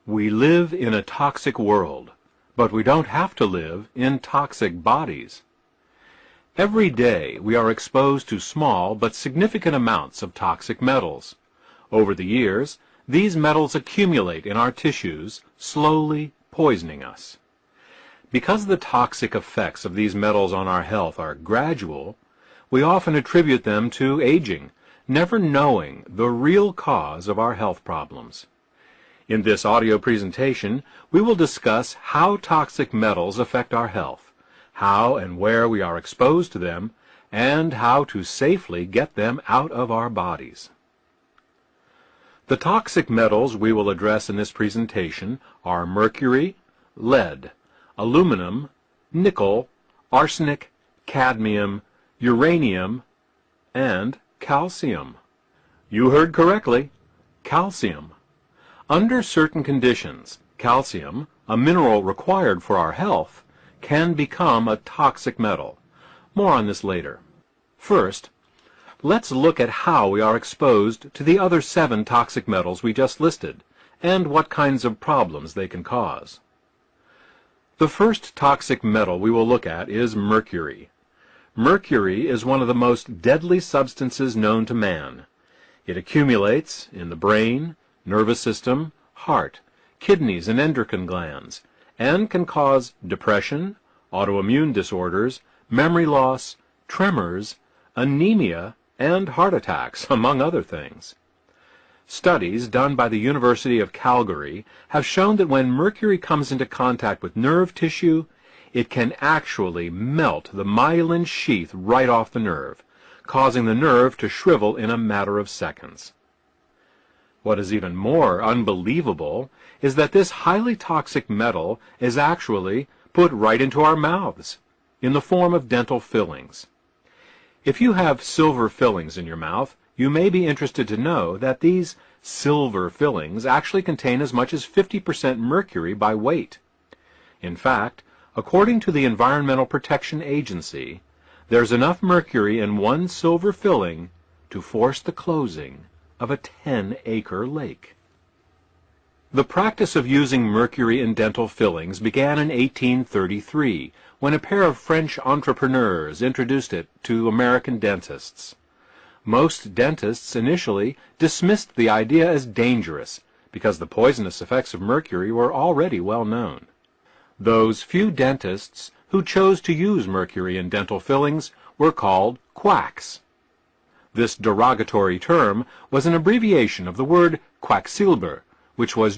We live in a toxic world, but we don't have to live in toxic bodies. Every day we are exposed to small but significant amounts of toxic metals. Over the years, these metals accumulate in our tissues, slowly poisoning us. Because the toxic effects of these metals on our health are gradual, we often attribute them to aging, never knowing the real cause of our health problems. In this audio presentation, we will discuss how toxic metals affect our health, how and where we are exposed to them, and how to safely get them out of our bodies. The toxic metals we will address in this presentation are mercury, lead, aluminum, nickel, arsenic, cadmium, uranium, and calcium. You heard correctly, calcium. Under certain conditions, calcium, a mineral required for our health, can become a toxic metal. More on this later. First, let's look at how we are exposed to the other 7 toxic metals we just listed, and what kinds of problems they can cause. The first toxic metal we will look at is mercury. Mercury is one of the most deadly substances known to man. It accumulates in the brain, nervous system, heart, kidneys, and endocrine glands, and can cause depression, autoimmune disorders, memory loss, tremors, anemia, and heart attacks, among other things. Studies done by the University of Calgary have shown that when mercury comes into contact with nerve tissue, it can actually melt the myelin sheath right off the nerve, causing the nerve to shrivel in a matter of seconds. What is even more unbelievable is that this highly toxic metal is actually put right into our mouths in the form of dental fillings. If you have silver fillings in your mouth, you may be interested to know that these silver fillings actually contain as much as 50% mercury by weight. In fact, according to the Environmental Protection Agency, there's enough mercury in one silver filling to force the closing of a 10-acre lake. The practice of using mercury in dental fillings began in 1833, when a pair of French entrepreneurs introduced it to American dentists. Most dentists initially dismissed the idea as dangerous, because the poisonous effects of mercury were already well known. Those few dentists who chose to use mercury in dental fillings were called quacks. This derogatory term was an abbreviation of the word quacksilber, which was